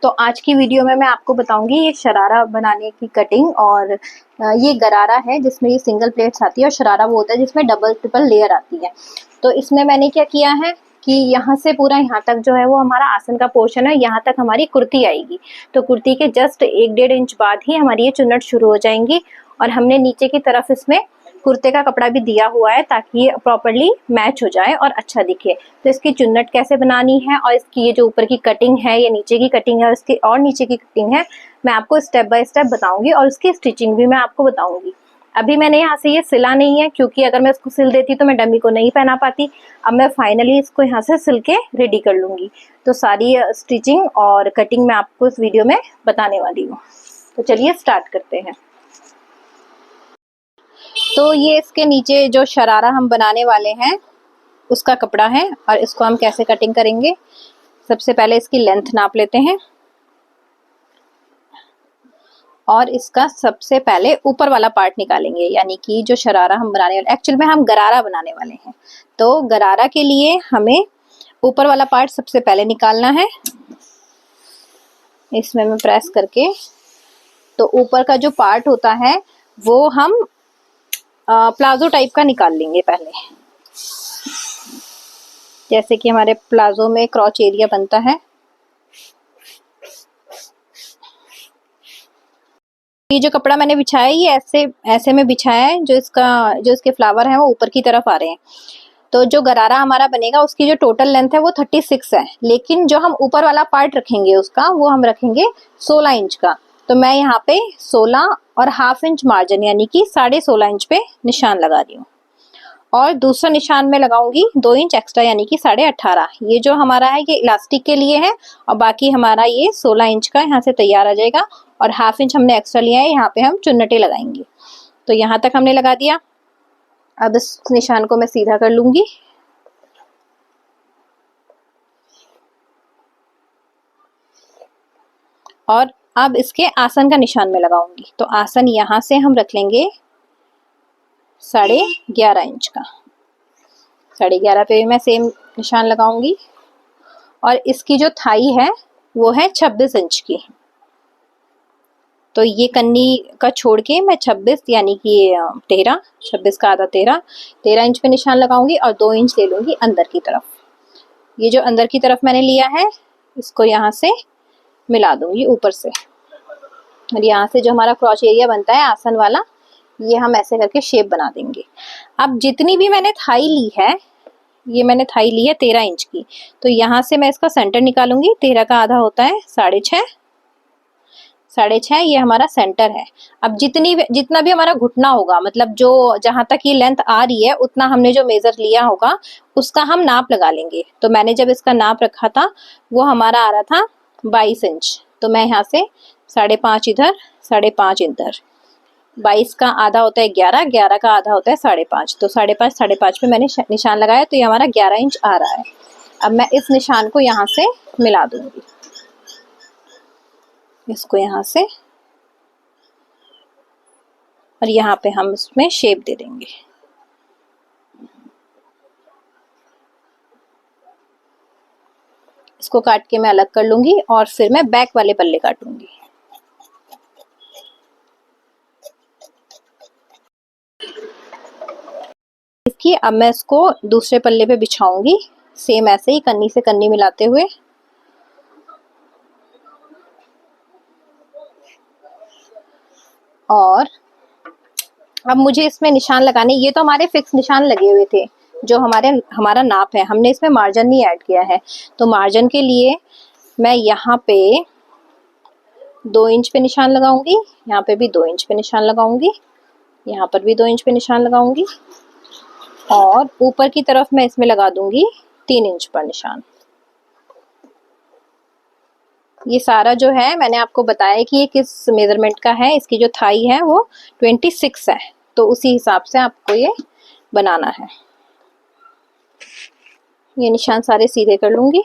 तो आज की वीडियो में मैं आपको बताऊंगी ये शरारा बनाने की कटिंग। और ये गरारा है जिसमें ये सिंगल प्लेट्स आती है, और शरारा वो होता है जिसमें डबल ट्रिपल लेयर आती है। तो इसमें मैंने क्या किया है कि यहाँ से पूरा यहाँ तक जो है वो हमारा आसन का पोर्शन है, यहाँ तक हमारी कुर्ती आएगी। तो कुर्ती के जस्ट 1-1.5 इंच बाद ही हमारी ये चुन्नट शुरू हो जाएंगी। और हमने नीचे की तरफ इसमें कुर्ते का कपड़ा भी दिया हुआ है ताकि ये प्रॉपर्ली मैच हो जाए और अच्छा दिखे। तो इसकी चुन्नट कैसे बनानी है और इसकी ये जो ऊपर की कटिंग है, ये नीचे की कटिंग है और इसकी और नीचे की कटिंग है, मैं आपको स्टेप बाय स्टेप बताऊंगी और उसकी स्टिचिंग भी मैं आपको बताऊंगी। अभी मैंने यहाँ से ये सिला नहीं है क्योंकि अगर मैं इसको सिल देती तो मैं डमी को नहीं पहना पाती। अब मैं फाइनली इसको यहाँ से सिल के रेडी कर लूंगी। तो सारी स्टिचिंग और कटिंग मैं आपको इस वीडियो में बताने वाली हूँ। तो चलिए स्टार्ट करते हैं। तो ये इसके नीचे जो शरारा हम बनाने वाले हैं उसका कपड़ा है, और इसको हम कैसे कटिंग करेंगे। सबसे पहले इसकी लेंथ नाप लेते हैं और इसका सबसे पहले ऊपर वाला पार्ट निकालेंगे, यानी कि जो शरारा हम बनाने वाले, एक्चुअल में हम गरारा बनाने वाले हैं। तो गरारा के लिए हमें ऊपर वाला पार्ट सबसे पहले निकालना है। इसमें मैं प्रेस करके, तो ऊपर का जो पार्ट होता है वो हम प्लाजो टाइप का निकाल लेंगे पहले। जैसे कि हमारे प्लाजो में क्रॉच एरिया बनता है। ये जो कपड़ा मैंने बिछाया है ये ऐसे में बिछाया है, जो इसके फ्लावर हैं वो ऊपर की तरफ आ रहे हैं। तो जो गरारा हमारा बनेगा उसकी जो टोटल लेंथ है वो 36 है, लेकिन जो हम ऊपर वाला पार्ट रखेंगे उसका वो हम रखेंगे 16 इंच का। तो मैं यहाँ पे 16 और हाफ इंच मार्जिन यानी कि 16.5 इंच पे निशान लगा रही हूँ, और दूसरा निशान में लगाऊंगी 2 इंच एक्स्ट्रा यानी कि 18.5। ये जो हमारा है ये इलास्टिक के लिए है, और बाकी हमारा ये 16 इंच का यहाँ से तैयार आ जाएगा, और हाफ इंच हमने एक्स्ट्रा लिया है, यहाँ पे हम चुन्नटें लगाएंगे। तो यहाँ तक हमने लगा दिया। अब इस निशान को मैं सीधा कर लूंगी और अब इसके आसन का निशान में लगाऊंगी। तो आसन यहाँ से हम रख लेंगे 11.5 इंच का। 11.5 पे मैं सेम निशान लगाऊंगी, और इसकी जो थाई है वो है 26 इंच की। तो ये कन्नी का छोड़ के मैं 26 यानी कि 13, 26 का आधा 13 इंच पे निशान लगाऊंगी, और 2 इंच ले लूंगी अंदर की तरफ। ये जो अंदर की तरफ मैंने लिया है इसको यहाँ से मिला दूंगी ऊपर से, और यहाँ से जो हमारा क्रॉच एरिया बनता है आसन वाला, ये हम ऐसे करके शेप बना देंगे। अब जितनी भी मैंने थाई ली है, ये मैंने थाई ली है 13 इंच की, तो यहाँ से मैं इसका सेंटर निकालूंगी। 13 का आधा होता है 6.5, 6.5 ये हमारा सेंटर है। अब जितना भी हमारा घुटना होगा, मतलब जो जहां तक ये लेंथ आ रही है उतना हमने जो मेजर लिया होगा उसका हम नाप लगा लेंगे। तो मैंने जब इसका नाप रखा था वो हमारा आ रहा था 22 इंच। तो मैं यहाँ से 5.5 इधर, 5.5 इधर, 22 का आधा होता है 11, 11 का आधा होता है 5.5। तो 5.5 पे मैंने निशान लगाया, तो ये हमारा 11 इंच आ रहा है। अब मैं इस निशान को यहाँ से मिला दूंगी, इसको यहाँ से, और यहाँ पे हम इसमें शेप दे देंगे। इसको काट के मैं अलग कर लूंगी, और फिर मैं बैक वाले पल्ले काटूंगी। इसकी अब मैं इसको दूसरे पल्ले पे बिछाऊंगी, सेम ऐसे ही कन्नी से कन्नी मिलाते हुए। और अब मुझे इसमें निशान लगाने, ये तो हमारे फिक्स निशान लगे हुए थे जो हमारा नाप है, हमने इसमें मार्जिन नहीं ऐड किया है। तो मार्जिन के लिए मैं यहाँ पे 2 इंच पे निशान लगाऊंगी, यहाँ पे भी 2 इंच पे निशान लगाऊंगी, यहाँ पर भी 2 इंच पे निशान लगाऊंगी, और ऊपर की तरफ मैं इसमें लगा दूंगी 3 इंच पर निशान। ये सारा जो है मैंने आपको बताया कि ये किस मेजरमेंट का है। इसकी जो थाई है वो 26 है, तो उसी हिसाब से आपको ये बनाना है। ये निशान सारे सीधे कर लूंगी।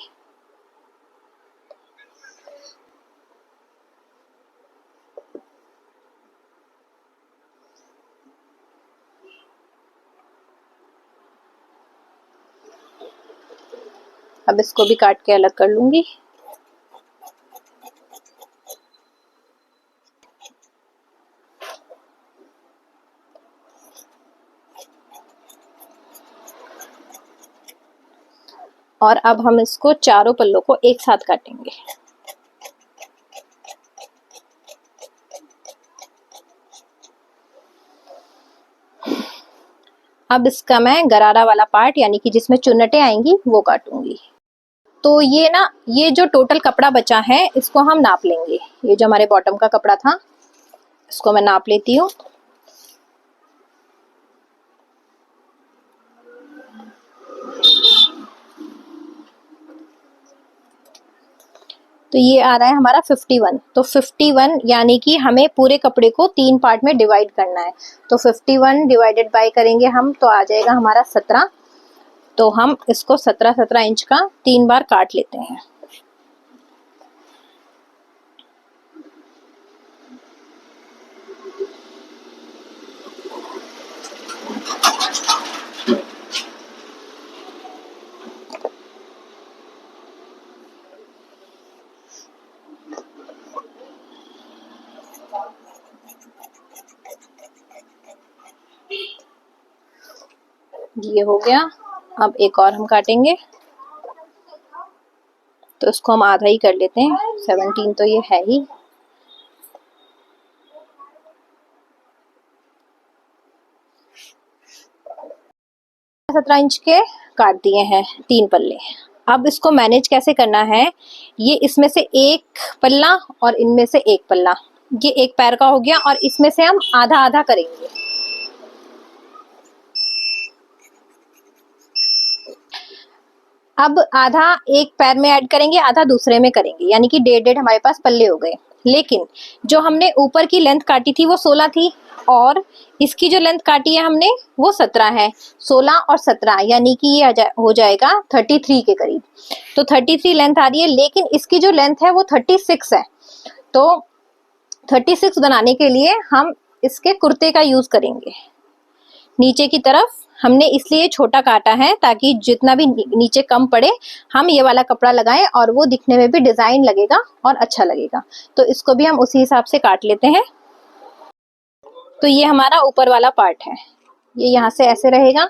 अब इसको भी काट के अलग कर लूंगी। और अब हम इसको चारों पल्लों को एक साथ काटेंगे। अब इसका मैं गरारा वाला पार्ट यानी कि जिसमें चुन्नटें आएंगी वो काटूंगी। तो ये जो टोटल कपड़ा बचा है इसको हम नाप लेंगे। ये जो हमारे बॉटम का कपड़ा था इसको मैं नाप लेती हूँ। तो ये आ रहा है हमारा 51। तो 51 यानी कि हमें पूरे कपड़े को 3 पार्ट में डिवाइड करना है। तो 51 डिवाइडेड बाय करेंगे हम तो आ जाएगा हमारा 17। तो हम इसको 17-17 इंच का 3 बार काट लेते हैं। ये हो गया। अब एक और हम काटेंगे तो इसको हम आधा ही कर लेते हैं। 17 तो ये है ही। सत्रह इंच के काट दिए हैं 3 पल्ले। अब इसको मैनेज कैसे करना है, ये इसमें से एक पल्ला और इनमें से एक पल्ला, ये एक पैर का हो गया और इसमें से हम आधा आधा करेंगे। अब आधा एक पैर में ऐड करेंगे, आधा दूसरे में करेंगे, यानी कि 1.5 हमारे पास पल्ले हो गए। लेकिन जो हमने ऊपर की लेंथ काटी थी वो 16 थी और इसकी जो लेंथ काटी है हमने वो 17 है। 16 और 17 यानी कि ये हो जाएगा 33 के करीब। तो 33 लेंथ आ रही है, लेकिन इसकी जो लेंथ है वो 36 है। तो 36 बनाने के लिए हम इसके कुर्ते का यूज करेंगे। नीचे की तरफ हमने इसलिए छोटा काटा है ताकि जितना भी नीचे कम पड़े हम ये वाला कपड़ा लगाएं और वो दिखने में भी डिजाइन लगेगा और अच्छा लगेगा। तो इसको भी हम उसी हिसाब से काट लेते हैं। तो ये हमारा ऊपर वाला पार्ट है, ये यहाँ से ऐसे रहेगा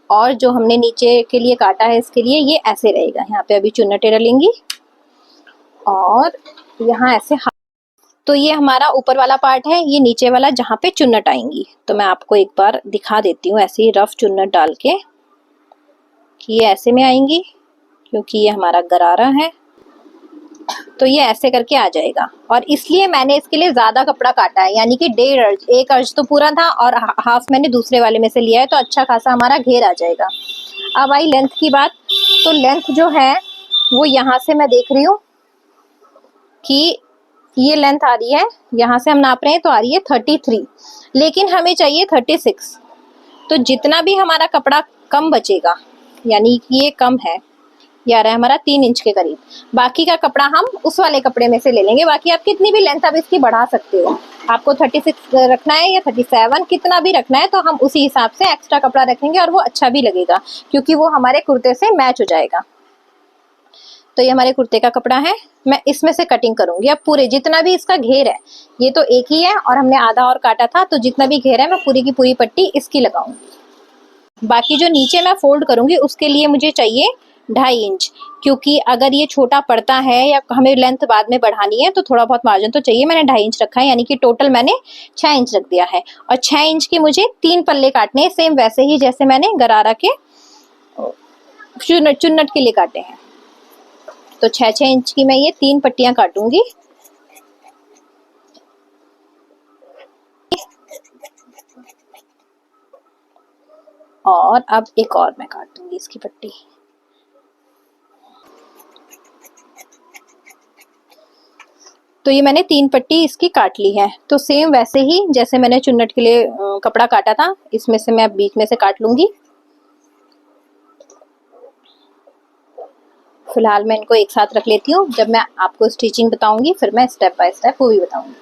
और जो हमने नीचे के लिए काटा है इसके लिए ये ऐसे रहेगा। यहाँ पे अभी चुन्नटें डलेंगी और यहाँ ऐसे। तो ये हमारा ऊपर वाला पार्ट है, ये नीचे वाला जहाँ पे चुन्नट आएंगी। तो मैं आपको एक बार दिखा देती हूँ ऐसे ही रफ चुन्नट डाल के कि ये ऐसे में आएंगी, क्योंकि ये हमारा गरारा है। तो ये ऐसे करके आ जाएगा और इसलिए मैंने इसके लिए ज्यादा कपड़ा काटा है, यानी कि 1.5 अर्ज, 1 अर्ज तो पूरा था और हाफ मैंने दूसरे वाले में से लिया है, तो अच्छा खासा हमारा घेर आ जाएगा। अब आई लेंथ की बात। तो लेंथ जो है वो यहाँ से मैं देख रही हूँ कि ये लेंथ आ रही है, यहाँ से हम नाप रहे हैं तो आ रही है 33, लेकिन हमें चाहिए 36। तो जितना भी हमारा कपड़ा कम बचेगा, यानी कि ये कम है, ये आ रहा है हमारा 3 इंच के करीब, बाकी का कपड़ा हम उस वाले कपड़े में से ले लेंगे। बाकी आप कितनी भी लेंथ अब इसकी बढ़ा सकते हो, आपको 36 रखना है या 37 कितना भी रखना है, तो हम उसी हिसाब से एक्स्ट्रा कपड़ा रखेंगे और वो अच्छा भी लगेगा क्योंकि वो हमारे कुर्ते से मैच हो जाएगा। तो ये हमारे कुर्ते का कपड़ा है, मैं इसमें से कटिंग करूंगी। अब पूरे जितना भी इसका घेर है, ये तो एक ही है और हमने आधा और काटा था, तो जितना भी घेर है मैं पूरी की पूरी पट्टी इसकी लगाऊंगी। बाकी जो नीचे मैं फोल्ड करूंगी उसके लिए मुझे चाहिए 2.5 इंच, क्योंकि अगर ये छोटा पड़ता है या हमें लेंथ बाद में बढ़ानी है तो थोड़ा बहुत मार्जिन तो चाहिए। मैंने 2.5 इंच रखा है, यानी कि टोटल मैंने 6 इंच रख दिया है। और 6 इंच के मुझे 3 पल्ले काटने हैं, सेम वैसे ही जैसे मैंने गरारा के चुन्नट के लिए काटे हैं। तो 6-6 इंच की मैं ये 3 पट्टियां काटूंगी। और अब एक और मैं काट दूंगी इसकी पट्टी। तो ये मैंने 3 पट्टी इसकी काट ली है। तो सेम वैसे ही जैसे मैंने चुन्नट के लिए कपड़ा काटा था, इसमें से मैं बीच में से काट लूंगी। फिलहाल मैं इनको एक साथ रख लेती हूँ, जब मैं आपको स्टिचिंग बताऊंगी फिर मैं स्टेप बाय स्टेप वो भी बताऊंगी।